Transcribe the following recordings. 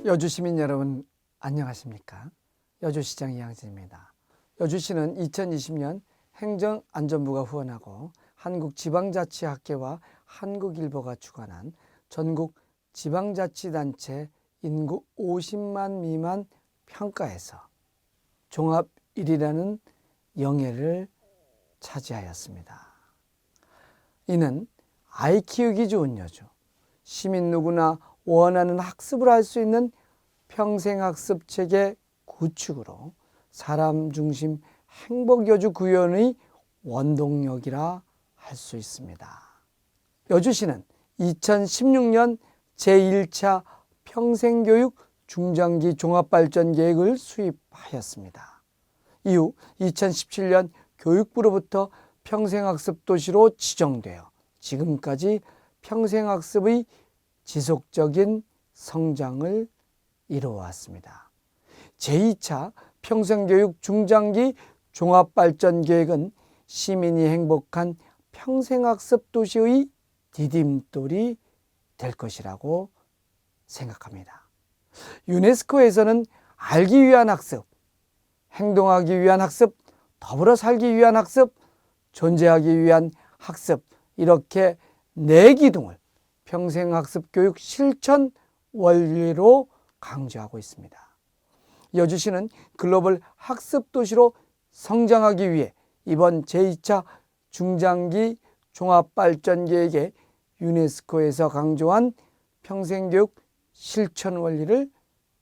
여주 시민 여러분 안녕하십니까? 여주시장 이양진입니다. 여주시는 2020년 행정안전부가 후원하고 한국지방자치학회와 한국일보가 주관한 전국 지방자치단체 인구 50만 미만 평가에서 종합 1위라는 영예를 차지하였습니다. 이는 아이 키우기 좋은 여주, 시민 누구나 원하는 학습을 할 수 있는 평생학습체계 구축으로 사람 중심 행복여주 구현의 원동력이라 할 수 있습니다. 여주시는 2016년 제1차 평생교육 중장기 종합발전계획을 수립하였습니다. 이후 2017년 교육부로부터 평생학습도시로 지정되어 지금까지 평생학습의 지속적인 성장을 이루어왔습니다. 제2차 평생교육 중장기 종합발전계획은 시민이 행복한 평생학습 도시의 디딤돌이 될 것이라고 생각합니다. 유네스코에서는 알기 위한 학습, 행동하기 위한 학습, 더불어 살기 위한 학습, 존재하기 위한 학습, 이렇게 4기둥을 평생학습교육 실천 원리로 강조하고 있습니다. 여주시는 글로벌 학습도시로 성장하기 위해 이번 제2차 중장기 종합발전계획에 유네스코에서 강조한 평생교육 실천 원리를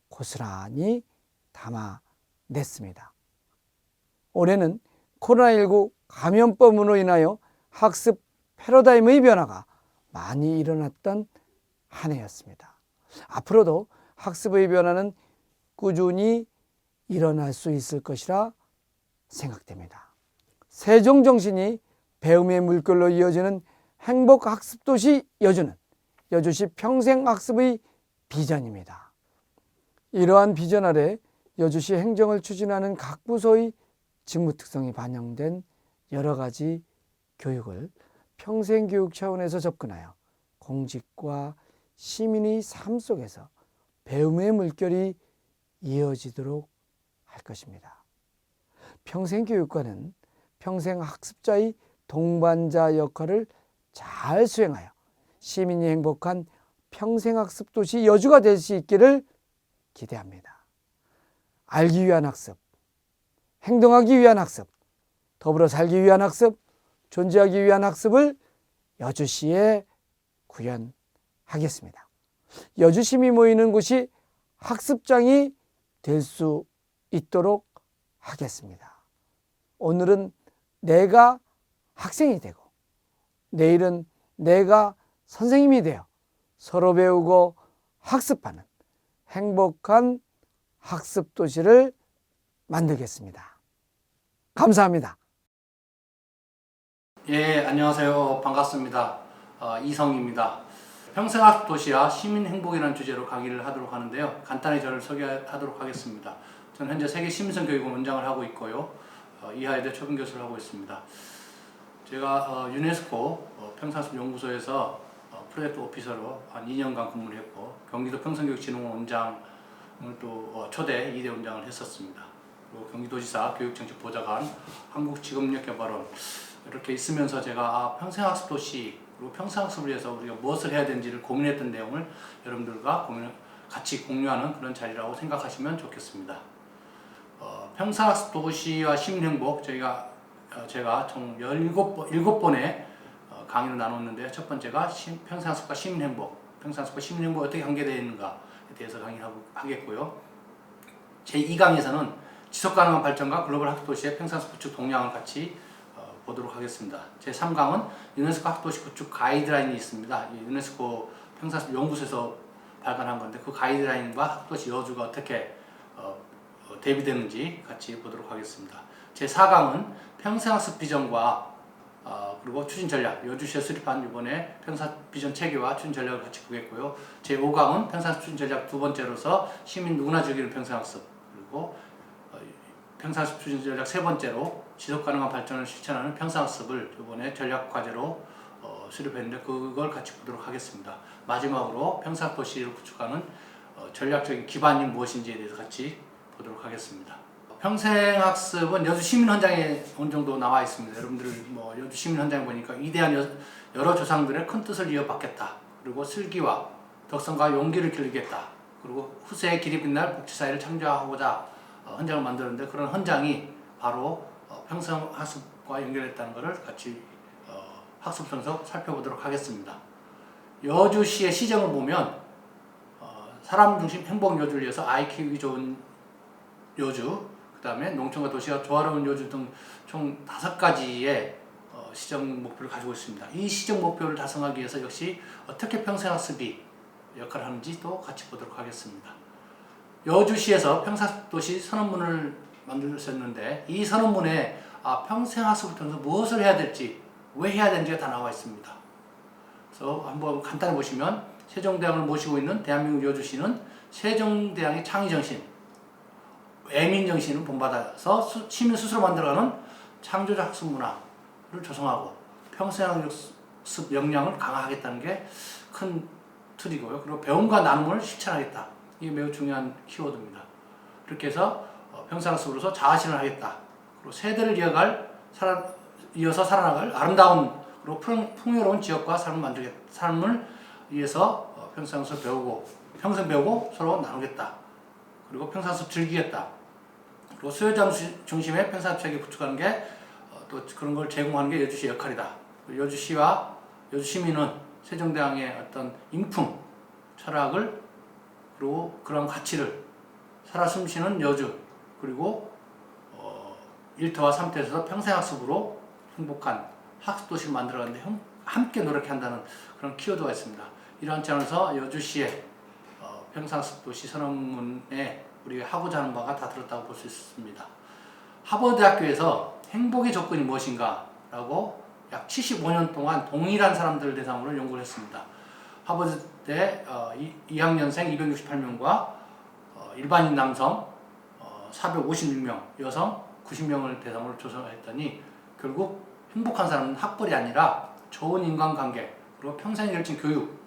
고스란히 담아냈습니다. 올해는 코로나19 감염병으로 인하여 학습 패러다임의 변화가 많이 일어났던 한 해였습니다. 앞으로도 학습의 변화는 꾸준히 일어날 수 있을 것이라 생각됩니다. 세종정신이 배움의 물결로 이어지는 행복학습도시 여주는 여주시 평생학습의 비전입니다. 이러한 비전 아래 여주시 행정을 추진하는 각 부서의 직무특성이 반영된 여러 가지 교육을 평생교육 차원에서 접근하여 공직과 시민의 삶 속에서 배움의 물결이 이어지도록 할 것입니다. 평생교육과는 평생학습자의 동반자 역할을 잘 수행하여 시민이 행복한 평생학습도시 여주가 될 수 있기를 기대합니다. 알기 위한 학습, 행동하기 위한 학습, 더불어 살기 위한 학습, 존재하기 위한 학습을 여주시에 구현하겠습니다. 여주심이 모이는 곳이 학습장이 될 수 있도록 하겠습니다. 오늘은 내가 학생이 되고 내일은 내가 선생님이 되어 서로 배우고 학습하는 행복한 학습도시를 만들겠습니다. 감사합니다. 예, 안녕하세요. 반갑습니다. 이성입니다. 평생학습도시와 시민행복이라는 주제로 강의를 하도록 하는데요. 간단히 저를 소개하도록 하겠습니다. 저는 현재 세계시민선교육원 원장을 하고 있고요. 이하여대 초빙교수를 하고 있습니다. 제가 유네스코 평생학습연구소에서 프로젝트 오피서로 한 2년간 근무를 했고 경기도 평생교육진흥원 원장을 또 초대 2대 원장을 했었습니다. 그리고 경기도지사 교육정책보좌관, 한국직업력개발원 이렇게 있으면서 제가 평생학습도시 그리고 평생학습을 위해서 우리가 무엇을 해야 되는지를 고민했던 내용을 여러분들과 같이 공유하는 그런 자리라고 생각하시면 좋겠습니다. 평생학습도시와 시민행복 제가 총 7번의 강의를 나눴는데 첫 번째가 평생학습과 시민행복, 평생학습과 시민행복이 어떻게 관계되어 있는가에 대해서 강의를 하겠고요. 제2강에서는 지속가능한 발전과 글로벌 학습도시의 평생학습 구축 동향을 같이 보도록 하겠습니다. 제3강은 유네스코 학습도시 구축 가이드라인이 있습니다. 유네스코 평생학습 연구소에서 발간한 건데 그 가이드라인과 학습도시 여주가 어떻게 대비되는지 같이 보도록 하겠습니다. 제4강은 평생학습 비전과 그리고 추진 전략, 여주시에 수립한 이번에 평생학습 비전 체계와 추진 전략을 같이 보겠고요. 제5강은 평생학습 추진 전략 두 번째로서 시민 누구나 즐기는 평생학습, 그리고 평생학습 추진 전략 세 번째로 지속가능한 발전을 실천하는 평생학습을 이번에 전략 과제로 수립했는데 그걸 같이 보도록 하겠습니다. 마지막으로 평생학습 도시를 구축하는 전략적인 기반이 무엇인지에 대해서 같이 보도록 하겠습니다. 평생학습은 여주 시민 헌장에 어느 정도 나와 있습니다. 여러분들 뭐 여주 시민 헌장에 보니까 위대한 여러 조상들의 큰 뜻을 이어받겠다. 그리고 슬기와 덕성과 용기를 기르겠다. 그리고 후세의 길이 빛날 복지사회를 창조하고자 헌장을 만들었는데, 그런 헌장이 바로 평생학습과 연결했다는 것을 같이 학습 분석 살펴보도록 하겠습니다. 여주시의 시정을 보면 사람 중심 행복 여주를 위해서 아이 키우기 좋은 여주, 그 다음에 농촌과 도시가 조화로운 여주 등 총 5가지의 시정 목표를 가지고 있습니다. 이 시정 목표를 달성하기 위해서 역시 어떻게 평생학습이 역할을 하는지 또 같이 보도록 하겠습니다. 여주시에서 평생학습도시 선언문을 만들었는데, 이 선언문에 평생학습을 통해서 무엇을 해야 될지, 왜 해야 되는지가 다 나와 있습니다. 그래서 한번 간단히 보시면, 세종대왕을 모시고 있는 대한민국 여주시는 세종대왕의 창의정신, 애민정신을 본받아서 시민 스스로 만들어가는 창조적 학습 문화를 조성하고 평생학습 역량을 강화하겠다는 게 큰 틀이고요. 그리고 배움과 나눔을 실천하겠다. 이게 매우 중요한 키워드입니다. 이렇게 해서 평생학습으로서 자아실현을 하겠다. 그리고 세대를 이어서 살아나갈 아름다운 그리고 풍요로운 지역과 삶을 위해서 평생학습을 평생 배우고 서로 나누겠다. 그리고 평생학습 즐기겠다. 그리고 수요자 중심의 평생학습 체계 구축하는 게 또 그런 걸 제공하는 게 여주시의 역할이다. 여주시와 여주시민은 세종대왕의 어떤 인품, 철학을, 그리고 그런 가치를 살아 숨쉬는 여주, 그리고 1터와 3터에서 평생학습으로 행복한 학습도시를 만들어가는데 함께 노력한다는 그런 키워드가 있습니다. 이러한 차원에서 여주시의 평생학습도시 선언문에 우리가 하고자 하는 바가 다 들었다고 볼 수 있습니다. 하버드대학교에서 행복의 조건이 무엇인가 라고 약 75년 동안 동일한 사람들을 대상으로 연구를 했습니다. 하버드대 2학년생 268명과 일반인 남성 456명, 여성 90명을 대상으로 조사했더니, 결국 행복한 사람은 학벌이 아니라 좋은 인간관계, 그리고 평생 열정 교육,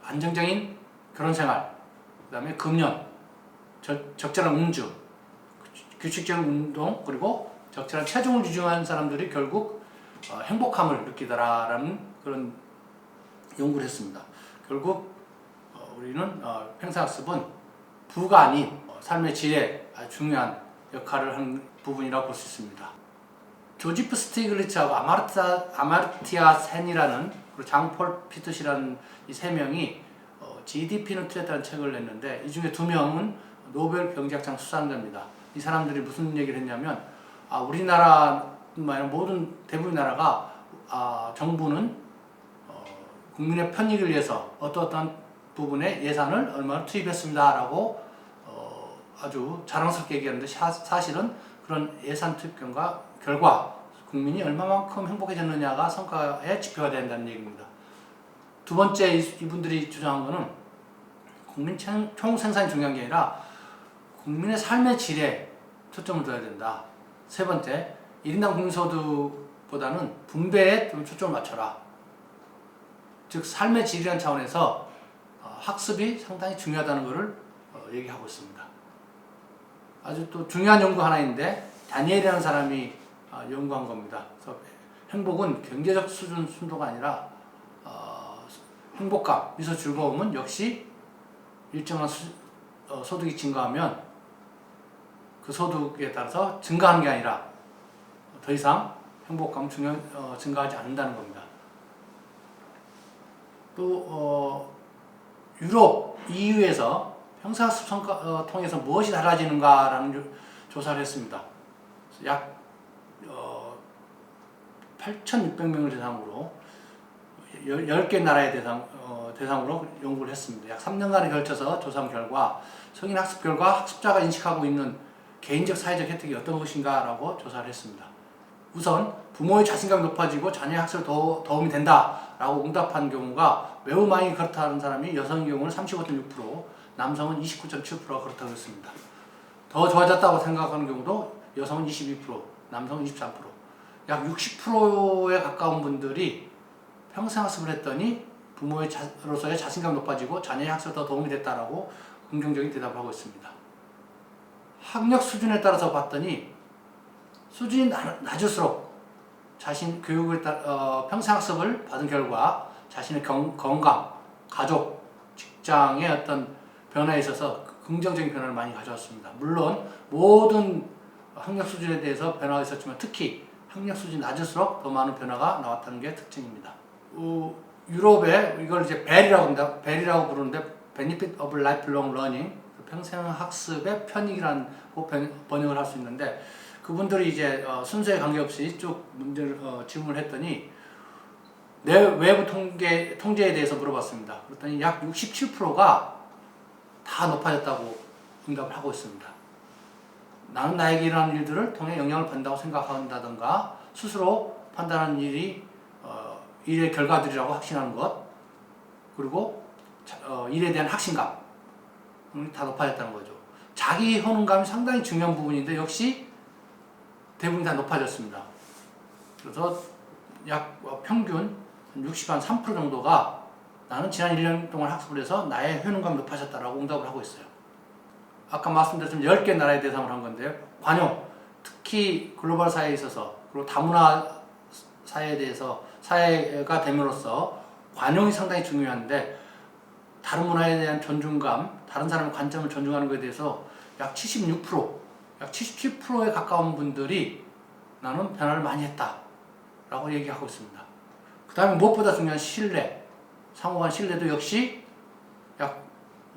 안정적인 결혼생활, 그 다음에 금연, 적절한 음주, 규칙적인 운동, 그리고 적절한 체중을 유지하는 사람들이 결국 행복함을 느끼더라라는 그런 연구를 했습니다. 결국 우리는 평생학습은 부가 아닌 삶의 질에 아주 중요한 역할을 하는 부분이라고 볼 수 있습니다. 조지프 스티글리츠하고 아마르티아 센이라는, 그리고 장폴 피트시라는 이 세 명이 GDP는 틀렸다는 책을 냈는데, 이 중에 2명은 노벨 경제학상 수상자입니다. 이 사람들이 무슨 얘기를 했냐면, 우리나라뿐만 아니라 대부분 나라가 정부는 국민의 편익을 위해서 어떠한 부분에 예산을 얼마나 투입했습니다 라고 아주 자랑스럽게 얘기하는데, 사실은 그런 예산 투입 결과 국민이 얼마만큼 행복해졌느냐가 성과의 지표가 된다는 얘기입니다. 두 번째, 이분들이 주장한 것은 국민 총생산이 중요한 게 아니라 국민의 삶의 질에 초점을 둬야 된다. 세 번째, 1인당 국민소득보다는 분배에 좀 초점을 맞춰라. 즉 삶의 질이라는 차원에서 학습이 상당히 중요하다는 것을 얘기하고 있습니다. 아주 또 중요한 연구 하나인데, 다니엘이라는 사람이 연구한 겁니다. 그래서 행복은 경제적 수준 순도가 아니라 행복감, 미소 즐거움은 역시 일정한 소득이 증가하면 그 소득에 따라서 증가하는 게 아니라 더 이상 행복감은 증가하지 않는다는 겁니다. 또 유럽 EU에서 평생학습 통해서 무엇이 달라지는가라는 조사를 했습니다. 약 8,600명을 대상으로 10개 나라의 대상으로 연구를 했습니다. 약 3년간에 걸쳐서 조사한 결과, 성인 학습 결과 학습자가 인식하고 있는 개인적 사회적 혜택이 어떤 것인가라고 조사를 했습니다. 우선 부모의 자신감이 높아지고 자녀의 학습에 도움이 된다라고 응답한 경우가 매우 많이 그렇다는 사람이 여성의 경우는 35.6%, 남성은 29.7%가 그렇다고 했습니다. 더 좋아졌다고 생각하는 경우도 여성은 22%, 남성은 23%, 약 60%에 가까운 분들이 평생학습을 했더니 부모로서의 자신감이 높아지고 자녀의 학습에 더 도움이 됐다라고 긍정적인 대답을 하고 있습니다. 학력 수준에 따라서 봤더니 수준이 낮을수록 자신 교육을 평생학습을 받은 결과 자신의 건강, 가족, 직장의 어떤 변화에 있어서 긍정적인 변화를 많이 가져왔습니다. 물론 모든 학력 수준에 대해서 변화가 있었지만 특히 학력 수준이 낮을수록 더 많은 변화가 나왔다는 게 특징입니다. 유럽에 이걸 이제 벨이라고 합니다. 벨이라고 부르는데 Benefit of Lifelong Learning, 평생학습의 편익이라는 번역을 할 수 있는데 그분들이 이제 순서에 관계없이 쭉 문제를 질문을 했더니 내 외부 통계에 대해서 물어봤습니다. 그랬더니 약 67%가 다 높아졌다고 응답을 하고 있습니다. 나는 나에게 일어나는 일들을 통해 영향을 받는다고 생각한다던가 스스로 판단하는 일의 결과들이라고 확신하는 것, 그리고 일에 대한 확신감 다 높아졌다는 거죠. 자기 효능감이 상당히 중요한 부분인데 역시 대부분 다 높아졌습니다. 그래서 약 평균 63% 정도가 나는 지난 1년 동안 학습을 해서 나의 효능감이 높아졌다라고 응답을 하고 있어요. 아까 말씀드렸지만 10개 나라에 대상을 한 건데요. 관용, 특히 글로벌 사회에 있어서 그리고 다문화 사회에 대해서 사회가 됨으로써 관용이 상당히 중요한데 다른 문화에 대한 존중감, 다른 사람의 관점을 존중하는 것에 대해서 약 76%, 약 77%에 가까운 분들이 나는 변화를 많이 했다 라고 얘기하고 있습니다. 그 다음에 무엇보다 중요한 신뢰, 상호간 신뢰도 역시 약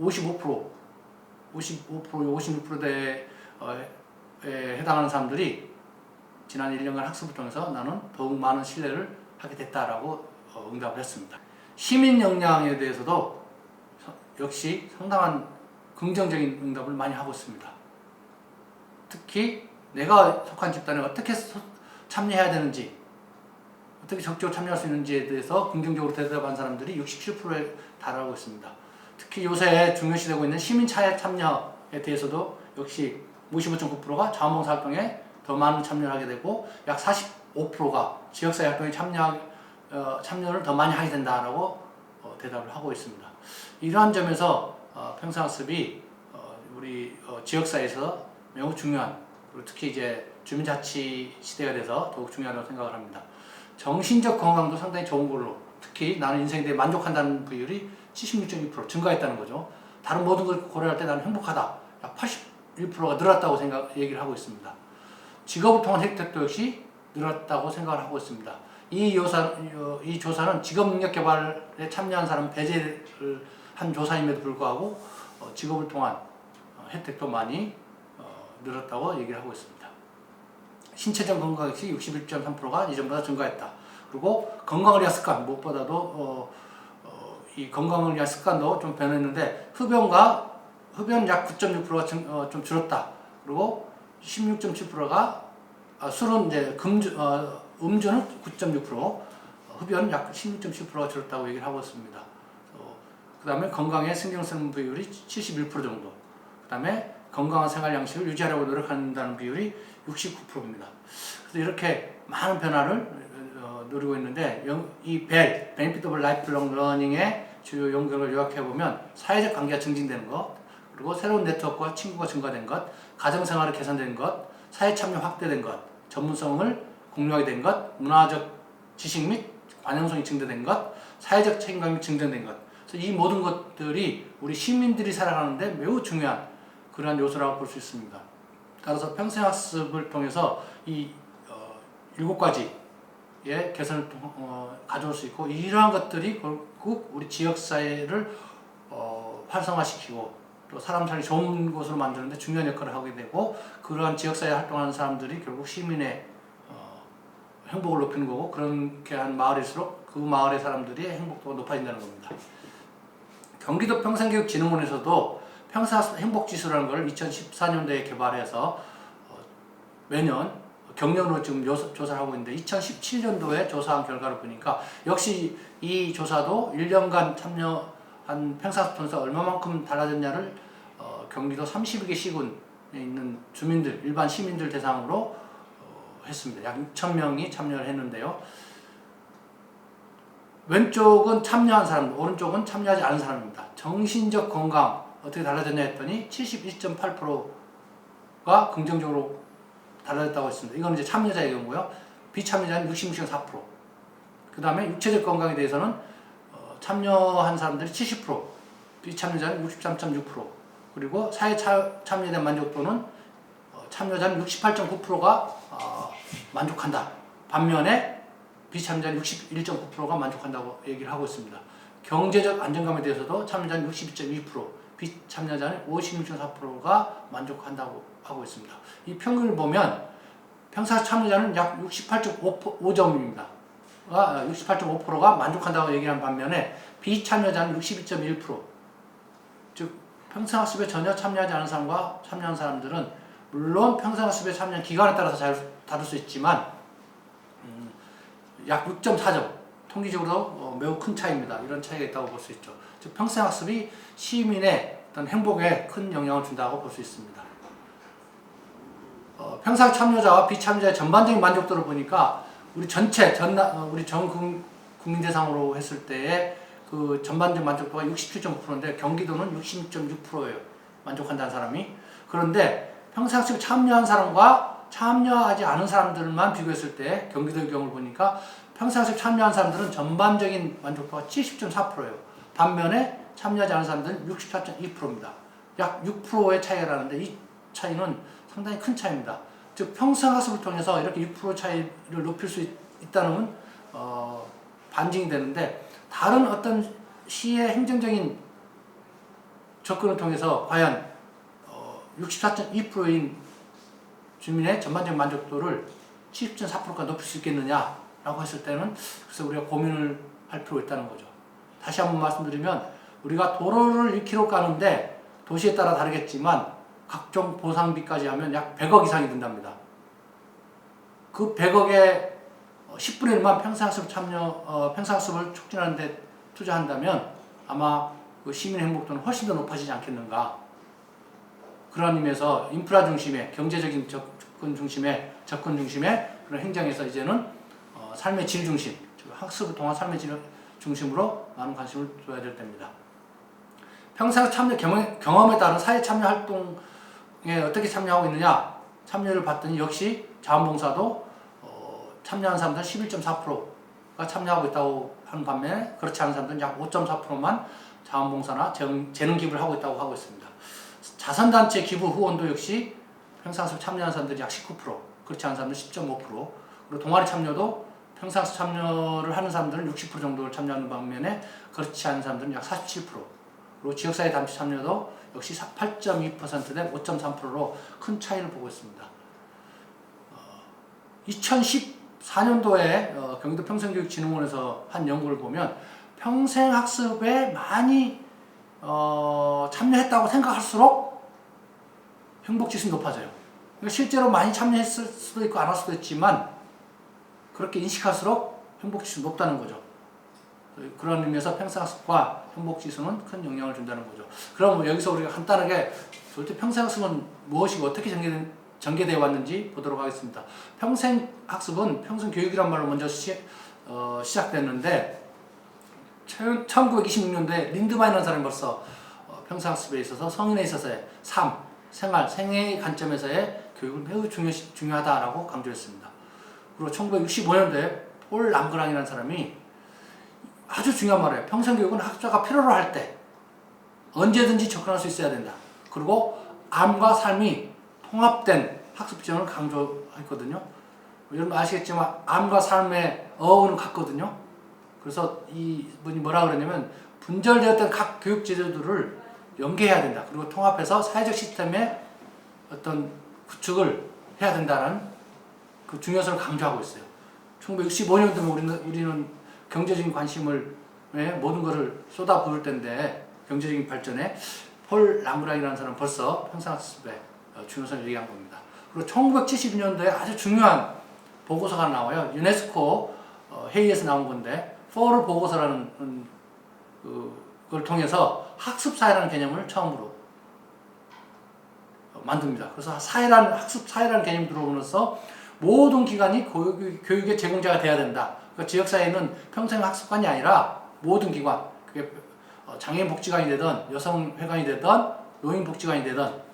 55%, 56%대에 해당하는 사람들이 지난 1년간 학습을 통해서 나는 더욱 많은 신뢰를 하게 됐다라고 응답을 했습니다. 시민 역량에 대해서도 역시 상당한 긍정적인 응답을 많이 하고 있습니다. 특히 내가 속한 집단에 어떻게 참여해야 되는지, 어떻게 적극적으로 참여할 수 있는지에 대해서 긍정적으로 대답한 사람들이 67%에 달하고 있습니다. 특히 요새 중요시되고 있는 시민 참여에 대해서도 역시 55.9%가 자원봉사 활동에 더 많은 참여를 하게 되고 약 45%가 지역사회 활동에 참여를 더 많이 하게 된다라고 대답을 하고 있습니다. 이러한 점에서 평생학습이 우리 지역사회에서 매우 중요한, 그리고 특히 이제 주민자치 시대가 돼서 더욱 중요하다고 생각을 합니다. 정신적 건강도 상당히 좋은 걸로, 특히 나는 인생에 대해 만족한다는 비율이 76.2% 증가했다는 거죠. 다른 모든 걸 고려할 때 나는 행복하다. 약 81%가 늘었다고 얘기를 하고 있습니다. 직업을 통한 혜택도 역시 늘었다고 생각을 하고 있습니다. 이 조사는 직업 능력 개발에 참여한 사람 배제를 한 조사임에도 불구하고 직업을 통한 혜택도 많이 늘었다고 얘기를 하고 있습니다. 신체적 건강 역시 61.3%가 이전보다 증가했다. 그리고 건강을 위한 습관, 무엇보다도 이 건강을 위한 습관도 좀 변했는데 흡연 약 9.6%가 좀 줄었다. 그리고 16.7%가 술은 이제 음주는 9.6%, 흡연은 약 16.7%가 줄었다고 얘기를 하고 있습니다. 그 다음에 건강에 신경 쓰는 비율이 71% 정도, 그 다음에 건강한 생활 양식을 유지하려고 노력한다는 비율이 69%입니다. 그래서 이렇게 많은 변화를 누리고 있는데 이 Benefit of Lifelong Learning의 주요 연결을 요약해보면 사회적 관계가 증진되는 것, 그리고 새로운 네트워크와 친구가 증가된 것, 가정생활이 개선된 것, 사회 참여 확대된 것, 전문성을 공유하게 된 것, 문화적 지식 및 관용성이 증대된 것, 사회적 책임감이 증진된 것. 그래서 이 모든 것들이 우리 시민들이 살아가는데 매우 중요한 그러한 요소라고 볼 수 있습니다. 따라서 평생학습을 통해서 이 7가지의 개선을 가져올 수 있고, 이러한 것들이 결국 우리 지역사회를 활성화시키고 또 사람 살기 좋은 곳으로 만드는데 중요한 역할을 하게 되고, 그러한 지역사회에 활동하는 사람들이 결국 시민의 행복을 높이는 거고, 그렇게 한 마을일수록 그 마을의 사람들의 행복도가 높아진다는 겁니다. 경기도 평생교육진흥원에서도 평생학습 행복지수라는 걸 2014년도에 개발해서 매년 경년으로 지금 조사를 하고 있는데 2017년도에 조사한 결과를 보니까 역시 이 조사도 1년간 참여한 평생학습 통해서 얼마만큼 달라졌냐를 경기도 32개 시군에 있는 주민들, 일반 시민들 대상으로 했습니다. 약 6,000명이 참여를 했는데요. 왼쪽은 참여한 사람, 오른쪽은 참여하지 않은 사람입니다. 정신적 건강 어떻게 달라졌냐 했더니 71.8%가 긍정적으로 달라졌다고 했습니다. 이건 이제 참여자의 경우고요. 비참여자는 66.4%. 그 다음에 육체적 건강에 대해서는 참여한 사람들이 70%, 비참여자는 63.6%, 그리고 사회 참여에 대한 만족도는 참여자는 68.9%가 만족한다. 반면에 비참여자는 61.9%가 만족한다고 얘기를 하고 있습니다. 경제적 안정감에 대해서도 참여자는 62.2%, 비참여자는 56.4%가 만족한다고 하고 있습니다. 이 평균을 보면 평사 참여자는 약 68.5점입니다. 68.5%가 만족한다고 얘기한 반면에 비참여자는 62.1%. 즉 평생학습에 전혀 참여하지 않은 사람과 참여한 사람들은 물론 평생학습에 참여한 기간에 따라서 다를 수 있지만 약 6.4점, 통계적으로 매우 큰 차이입니다. 이런 차이가 있다고 볼 수 있죠. 즉 평생학습이 시민의 어떤 행복에 큰 영향을 준다고 볼 수 있습니다. 평생 참여자와 비참여자의 전반적인 만족도를 보니까 우리 전체 우리 전 국민 대상으로 했을 때의 그 전반적 만족도가 67.9%인데 경기도는 66.6%예요. 만족한다는 사람이. 그런데 평생학습에 참여한 사람과 참여하지 않은 사람들만 비교했을 때 경기도의 경우를 보니까 평생학습에 참여한 사람들은 전반적인 만족도가 70.4%예요. 반면에 참여하지 않은 사람들은 64.2%입니다. 약 6%의 차이가 나는데 이 차이는 상당히 큰 차이입니다. 즉 평생학습을 통해서 이렇게 6% 차이를 높일 수 있다는 반증이 되는데 다른 어떤 시의 행정적인 접근을 통해서 과연 64.2%인 주민의 전반적 만족도를 70.4%까지 높일 수 있겠느냐라고 했을 때는 그래서 우리가 고민을 할 필요가 있다는 거죠. 다시 한번 말씀드리면 우리가 도로를 1km 가는데 도시에 따라 다르겠지만 각종 보상비까지 하면 약 100억 이상이 든답니다. 그 100억의 10분의 1만 평생학습을 촉진하는 데 투자한다면 아마 그 시민 행복도는 훨씬 더 높아지지 않겠는가. 그런 의미에서 인프라 중심의 경제적인 접근 중심의 그런 행정에서 이제는 삶의 질 중심, 즉 학습을 통한 삶의 질 중심으로 많은 관심을 둬야 될 때입니다. 평생 참여 경험에 따른 사회 참여 활동에 어떻게 참여하고 있느냐 참여를 봤더니 역시 자원봉사도 참여한 사람들 11.4%가 참여하고 있다고 하는 반면에 그렇지 않은 사람들은 약 5.4%만 자원봉사나 재능 기부를 하고 있다고 하고 있습니다. 자선단체 기부 후원도 역시 평생학습 참여한 사람들이 약 19%, 그렇지 않은 사람들은 10.5%, 그리고 동아리 참여도 평생학습 참여를 하는 사람들은 60% 정도를 참여하는 반면에 그렇지 않은 사람들은 약 47%, 그리고 지역사회 단체 참여도 역시 8.2% 대 5.3%로 큰 차이를 보고 있습니다. 2014년도에 경기도 평생교육진흥원에서 한 연구를 보면 평생학습에 많이 참여했다고 생각할수록 행복지수는 높아져요. 그러니까 실제로 많이 참여했을 수도 있고 안 할 수도 있지만 그렇게 인식할수록 행복지수는 높다는 거죠. 그런 의미에서 평생학습과 행복지수는 큰 영향을 준다는 거죠. 그럼 여기서 우리가 간단하게 도대체 평생학습은 무엇이고 어떻게 전개되어 왔는지 보도록 하겠습니다. 평생학습은 평생교육이란 말로 먼저 시작됐는데 1926년도에 린드만이라는 사람이 벌써 평생학습에 있어서 성인에 있어서의 삶, 생활, 생애의 관점에서의 교육은 매우 중요하다라고 강조했습니다. 그리고 1965년도에 폴 랑그랑이라는 사람이 아주 중요한 말이에요. 평생교육은 학자가 필요로 할 때 언제든지 접근할 수 있어야 된다. 그리고 암과 삶이 통합된 학습 지원을 강조했거든요. 여러분 아시겠지만 암과 삶의 어원은 같거든요. 그래서 이분이 뭐라 그러냐면 분절되었던 각 교육 제도들을 연계해야 된다. 그리고 통합해서 사회적 시스템의 어떤 구축을 해야 된다는 그 중요성을 강조하고 있어요. 1965년도면 우리는 경제적인 관심을 모든 것을 쏟아부을 때인데 경제적인 발전에 폴 랑그랑이라는 사람은 벌써 평생학습의 중요성을 얘기한 겁니다. 그리고 1972년도에 아주 중요한 보고서가 나와요. 유네스코 회의에서 나온 건데 포르 보고서라는 그걸 통해서 학습사회라는 개념을 처음으로 만듭니다. 그래서 학습사회라는 개념이 들어오면서 모든 기관이 교육의 제공자가 돼야 된다. 그러니까 지역사회는 평생 학습관이 아니라 모든 기관, 그게 장애인 복지관이 되든 여성회관이 되든 노인복지관이 되든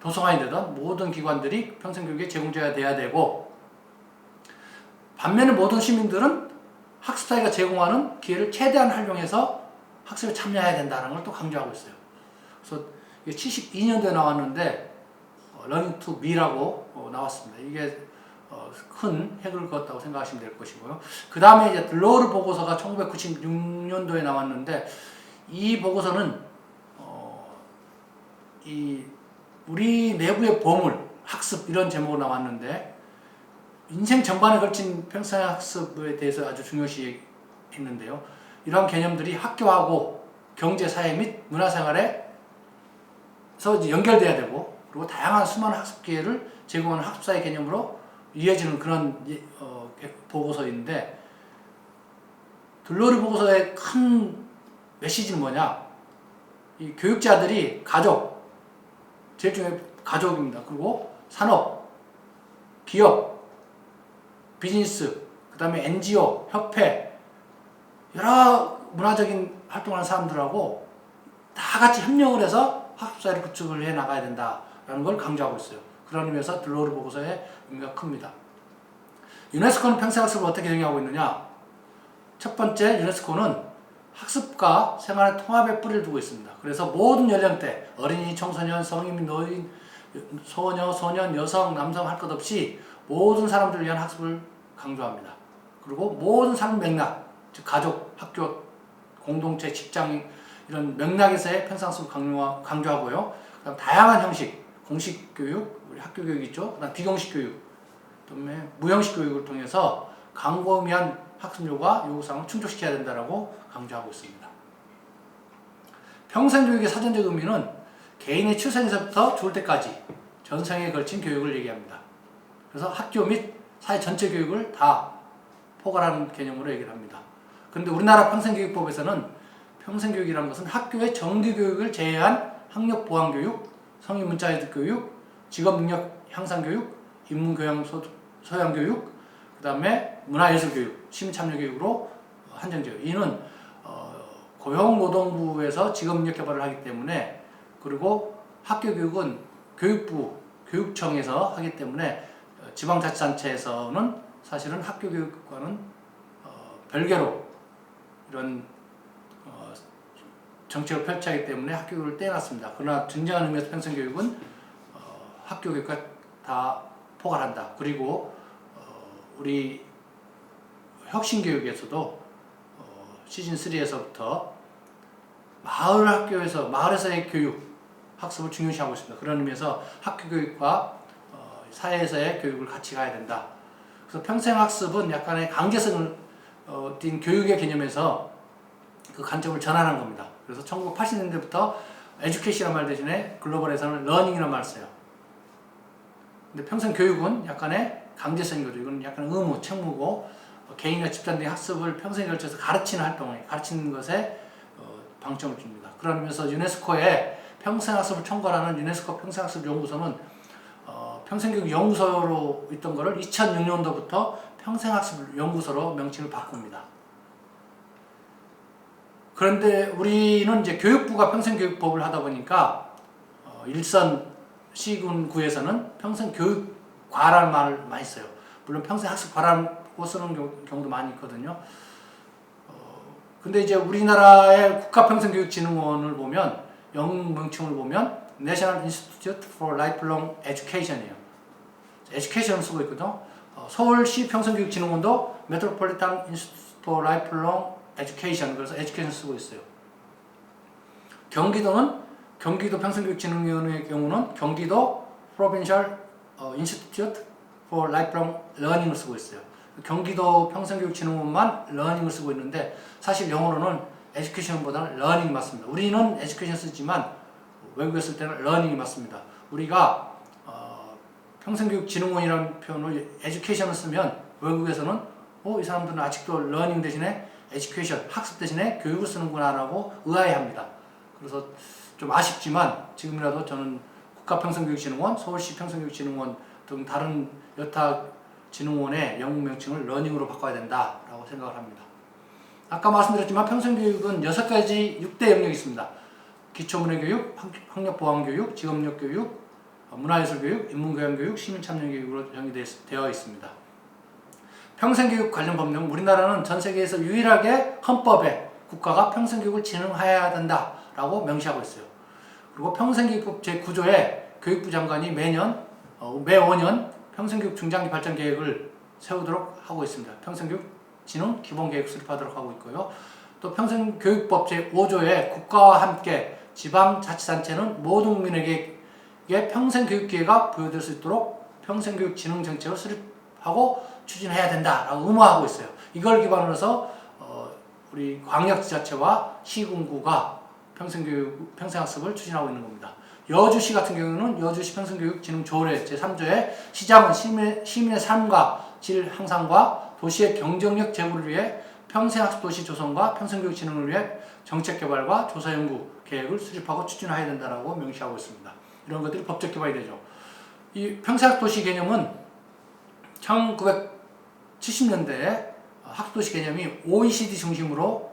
도서관이 되든 모든 기관들이 평생교육의 제공자가 돼야 되고, 반면에 모든 시민들은 학습사회가 제공하는 기회를 최대한 활용해서 학습에 참여해야 된다는 걸 또 강조하고 있어요. 그래서 이게 72년도에 나왔는데 Learning to Me라고 나왔습니다. 이게 큰 획을 그었다고 생각하시면 될 것이고요. 그 다음에 이제 들로르 보고서가 1996년도에 나왔는데, 이 보고서는 이 우리 내부의 보물, 학습 이런 제목으로 나왔는데, 인생 전반에 걸친 평생학습에 대해서 아주 중요시 했는데요. 이러한 개념들이 학교하고 경제, 사회 및 문화생활에서 연결돼야 되고, 그리고 다양한 수많은 학습 기회를 제공하는 학습사회 개념으로 이어지는 그런 보고서인데, 들로르 보고서의 큰 메시지는 뭐냐? 이 교육자들이 가족, 제일 중요한 가족입니다. 그리고 산업, 기업, 비즈니스, 그 다음에 NGO, 협회, 여러 문화적인 활동하는 사람들하고 다 같이 협력을 해서 학습사회를 구축을 해 나가야 된다라는 걸 강조하고 있어요. 그런 의미에서 들로르 보고서의 의미가 큽니다. 유네스코는 평생학습을 어떻게 정의하고 있느냐? 첫 번째, 유네스코는 학습과 생활의 통합에 뿌리를 두고 있습니다. 그래서 모든 연령대, 어린이, 청소년, 성인, 노인, 소녀, 소년, 여성, 남성 할 것 없이 모든 사람들을 위한 학습을 강조합니다. 그리고 모든 삶 맥락, 즉 가족, 학교, 공동체, 직장 이런 맥락에서의 평생학습을 강조하고요. 그다음 다양한 형식, 공식 교육, 우리 학교 교육 있죠. 그다음 비공식 교육, 그다음에 무형식 교육을 통해서 광범위한 학습료가 요구사항을 충족시켜야 된다라고 강조하고 있습니다. 평생교육의 사전적 의미는 개인의 출생에서부터 죽을 때까지 전생에 걸친 교육을 얘기합니다. 그래서 학교 및 사회 전체 교육을 다 포괄하는 개념으로 얘기를 합니다. 그런데 우리나라 평생교육법에서는 평생교육이라는 것은 학교의 정규교육을 제외한 학력보완교육, 성인 문자애들 교육, 직업능력 향상교육, 인문교양 소양교육, 그 다음에 문화예술교육, 시민참여교육으로 한정돼요. 이는 고용노동부에서 직업능력 개발을 하기 때문에, 그리고 학교교육은 교육부, 교육청에서 하기 때문에 지방자치단체에서는 사실은 학교교육과는 별개로 이런 정책을 펼치기 때문에 학교교육을 떼어놨습니다. 그러나 진정한 의미에서 평생교육은 학교교육과 다 포괄한다. 그리고 우리 혁신교육에서도 시즌 3에서부터 마을 학교에서, 마을에서의 교육, 학습을 중요시하고 있습니다. 그런 의미에서 학교교육과 사회에서의 교육을 같이 가야 된다. 그래서 평생학습은 약간의 강제성을 띈 교육의 개념에서 그 관점을 전환한 겁니다. 그래서 1980년대부터 에듀케이션이라는 말 대신에 글로벌에서는 러닝이라는 말을 써요. 근데 평생교육은 약간의 강제성인 거죠. 이건 약간 의무, 책무고, 개인과 집단 의 학습을 평생에 걸쳐서 가르치는 활동에, 가르치는 것에 방점을 줍니다. 그런 의미에서 유네스코에 평생학습을 총괄하는 유네스코 평생학습 연구소는 평생교육 연구소로 있던 거를 2006년도부터 평생학습 연구소로 명칭을 바꿉니다. 그런데 우리는 이제 교육부가 평생교육법을 하다 보니까 일선 시군구에서는 평생교육과라는 말을 많이 써요. 물론 평생학습과라고 쓰는 경우도 많이 있거든요. 근데 이제 우리나라의 국가평생교육진흥원을 보면, 영문 명칭을 보면 National Institute for Lifelong Education이에요. 에듀케이션을 쓰고 있거든요. 서울시 평생교육진흥원도 Metropolitan Institute for Lifelong Education, 그래서 에듀케이션 쓰고 있어요. 경기도는 경기도 평생교육진흥위원회의 경우는 경기도 Provincial Institute for Lifelong Learning을 쓰고 있어요. 경기도 평생교육진흥원만 learning을 쓰고 있는데, 사실 영어로는 education보다는 learning 맞습니다. 우리는 education 쓰지만 외국에 쓸 때는 learning이 맞습니다. 우리가 평생교육진흥원이라는 표현을 education을 쓰면 외국에서는 이 사람들은 아직도 learning 대신에 education, 학습 대신에 교육을 쓰는구나 라고 의아해합니다. 그래서 좀 아쉽지만 지금이라도 저는 국가평생교육진흥원, 서울시 평생교육진흥원 등 다른 여타 진흥원의 영문 명칭을 learning으로 바꿔야 된다라고 생각을 합니다. 아까 말씀드렸지만 평생교육은 6가지 6대 영역이 있습니다. 기초문화교육, 학력보완교육, 직업력교육, 문화예술교육, 인문교양교육, 시민참여교육으로 정의되어 있습니다. 평생교육 관련 법령, 우리나라는 전 세계에서 유일하게 헌법에 국가가 평생교육을 진흥해야 된다라고 명시하고 있어요. 그리고 평생교육법 제9조에 교육부 장관이 매 5년 평생교육 중장기 발전 계획을 세우도록 하고 있습니다. 평생교육 진흥 기본계획 수립하도록 하고 있고요. 또 평생교육법 제5조에 국가와 함께 지방자치단체는 모든 국민에게 평생교육 기회가 부여될 수 있도록 평생교육 진흥 정책을 수립하고 추진해야 된다라고 의무화하고 있어요. 이걸 기반으로 해서 우리 광역지자체와 시군구가 평생학습을 추진하고 있는 겁니다. 여주시 같은 경우는 여주시 평생교육진흥조례 제3조에 시장은 시민의 삶과 질 향상과 도시의 경쟁력 제고를 위해 평생학습도시 조성과 평생교육 진흥을 위해 정책 개발과 조사 연구 계획을 수립하고 추진해야 된다라고 명시하고 있습니다. 이런 것들이 법적 기반이 되죠. 이 평생학습도시 개념은 1970년대에 학습도시 개념이 OECD 중심으로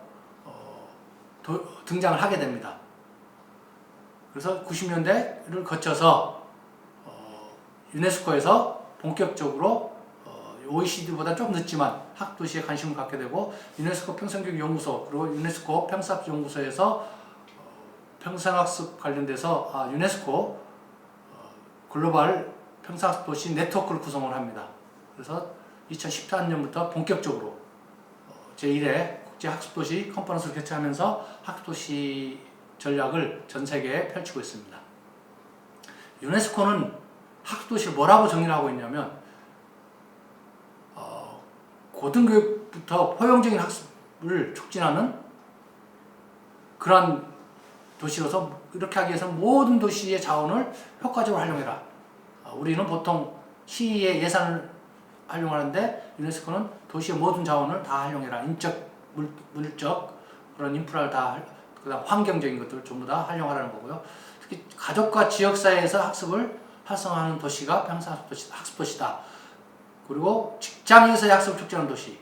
등장을 하게 됩니다. 그래서 90년대를 거쳐서 유네스코에서 본격적으로 OECD보다 좀 늦지만 학도시에 관심을 갖게 되고 유네스코 평생교육연구소 그리고 유네스코 평생학습연구소에서 평생학습 관련돼서 유네스코 글로벌 평생학습도시 네트워크를 구성을 합니다. 그래서 2014년부터 본격적으로 제1회 국제학습도시 컨퍼런스를 개최하면서 학습도시 전략을 전 세계에 펼치고 있습니다. 유네스코는 학습도시를 뭐라고 정의를 하고 있냐면 고등교육부터 포용적인 학습을 촉진하는 그러한 도시로서 이렇게 하기 위해서 모든 도시의 자원을 효과적으로 활용해라. 우리는 보통 시의 예산을 활용하는데 유네스코는 도시의 모든 자원을 다 활용해라. 인적, 물적 그런 인프라를 다 그다음 환경적인 것들을 전부 다 활용하라는 거고요. 특히 가족과 지역사회에서 학습을 활성화하는 도시가 평생학습도시다. 그리고 직장에서의 학습을 촉진하는 도시.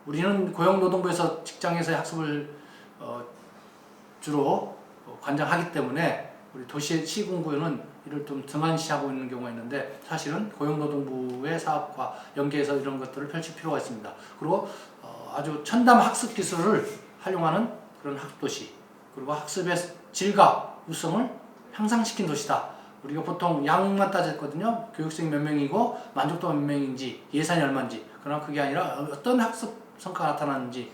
우리는 고용노동부에서 직장에서의 학습을 주로 관장하기 때문에 우리 도시 시군구는 이를 좀 등한시하고 있는 경우가 있는데 사실은 고용노동부의 사업과 연계해서 이런 것들을 펼칠 필요가 있습니다. 그리고 아주 첨단 학습 기술을 활용하는 그런 학습도시 그리고 학습의 질과 유성을 향상시킨 도시다. 우리가 보통 양만 따졌거든요. 교육생이 몇 명이고 만족도가 몇 명인지 예산이 얼마인지 그러나 그게 아니라 어떤 학습 성과가 나타나는지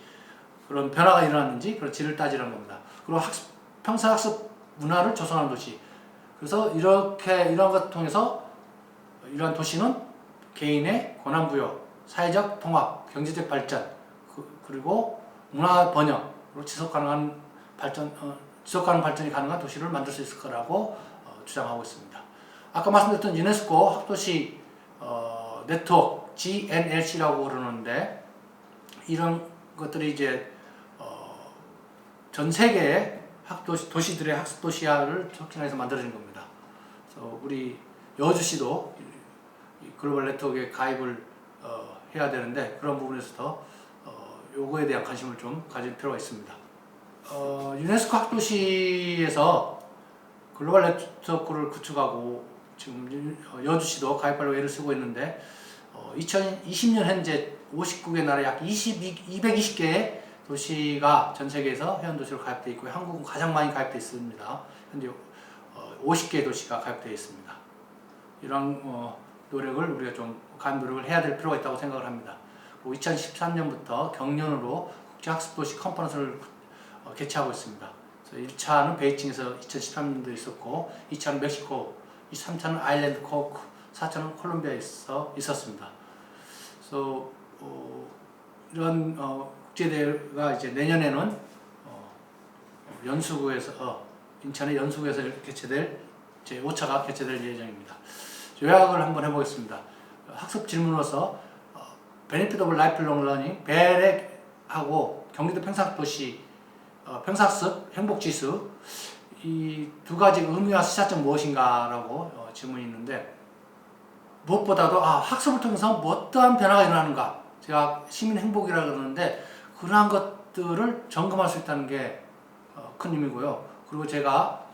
그런 변화가 일어났는지 그런 질을 따지는 겁니다. 그리고 평생학습 문화를 조성하는 도시 그래서 이런 것을 통해서 이러한 도시는 개인의 권한부여, 사회적 통합, 경제적 발전 그리고 문화 번영으로 지속 가능한 발전이 가능한 도시를 만들 수 있을 거라고 주장하고 있습니다. 아까 말씀드렸던 유네스코 학도시 네트워크 GNLC라고 그러는데 이런 것들이 이제 전 세계의 도시들의 학습 도시화를 촉진해서 만들어진 겁니다. 그래서 우리 여주시도 글로벌 네트워크에 가입을 해야 되는데 그런 부분에서도 요거에 대한 관심을 좀 가질 필요가 있습니다. 유네스코 학도시에서 글로벌 네트워크를 구축하고 지금 여주시도 가입하려고 애를 쓰고 있는데 2020년 현재 59개 나라 약 220개의 도시가 전 세계에서 회원도시로 가입되어 있고 한국은 가장 많이 가입되어 있습니다. 현재 50개의 도시가 가입되어 있습니다. 이런 노력을 우리가 좀 간 노력을 해야 될 필요가 있다고 생각을 합니다. 2013년부터 경년으로 국제학습도시 컨퍼런스를 개최하고 있습니다. 그래서 1차는 베이징에서 2013년도에 있었고 2차는 멕시코, 3차는 아일랜드 코크, 4차는 콜롬비아에서 있었습니다. 그래서 이런 국제대회가 이제 내년에는 연수구에서 인천의 연수구에서 개최될 제5차가 개최될 예정입니다. 요약을 한번 해보겠습니다. 학습 질문으로서 Benefit of Lifelong Learning, BEL하고 경기도 평생학도시 평생학습 행복지수 이 두 가지 의미와 시사점 무엇인가라고 질문이 있는데 무엇보다도 학습을 통해서 어떠한 변화가 일어나는가 제가 시민 행복이라고 그러는데 그러한 것들을 점검할 수 있다는 게 큰 의미고요. 그리고 제가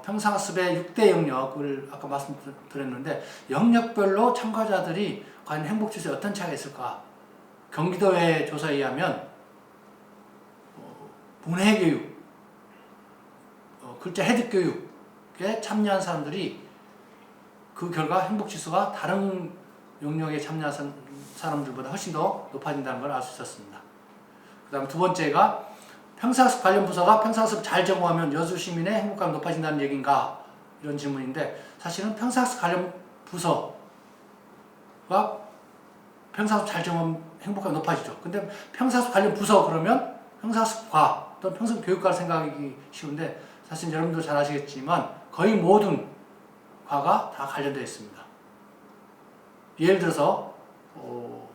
평상습의 6대 영역을 아까 말씀드렸는데 영역별로 참가자들이 과연 행복지수에 어떤 차이가 있을까? 경기도의 조사에 의하면 문해교육, 글자 해득교육에 참여한 사람들이 그 결과 행복지수가 다른 영역에 참여한 사람들보다 훨씬 더 높아진다는 걸 알 수 있었습니다. 그 다음 두 번째가 평상습 관련 부서가 평상습 잘 적용하면 여주 시민의 행복감이 높아진다는 얘기인가? 이런 질문인데 사실은 평상습 관련 부서가 평상습 잘 적용하면 행복감이 높아지죠. 근데 평상습 관련 부서 그러면 평상습과 또는 평상교육과를 생각하기 쉬운데 사실 여러분도 잘 아시겠지만 거의 모든 과가 다 관련되어 있습니다. 예를 들어서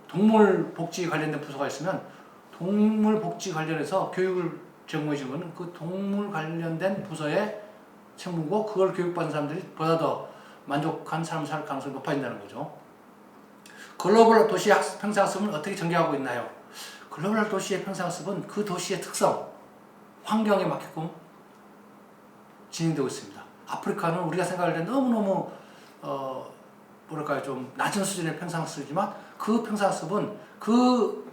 동물복지 관련된 부서가 있으면 동물복지 관련해서 교육을 제공해 주는 것은 그 동물 관련된 부서의 책무고 그걸 교육받은 사람들이 보다 더 만족한 삶을 살 가능성이 높아진다는 거죠. 글로벌 도시 평상습은 어떻게 전개하고 있나요? 글로벌 도시의 평상습은 그 도시의 특성, 환경에 맞게끔 진행되고 있습니다. 아프리카는 우리가 생각할 때 너무너무 뭐랄까요, 좀 낮은 수준의 평상습이지만 그 평상습은 그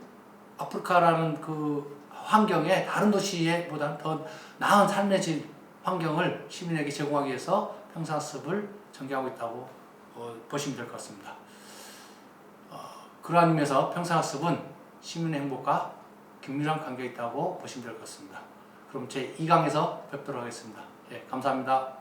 아프리카라는 그 환경에 다른 도시보다 더 나은 삶의 질 환경을 시민에게 제공하기 위해서 평상습을 전개하고 있다고 보시면 될 것 같습니다. 그러한 의미에서 평상습은 시민의 행복과 긴밀한 관계가 있다고 보시면 될 것 같습니다. 그럼 제 2강에서 뵙도록 하겠습니다. 예, 감사합니다.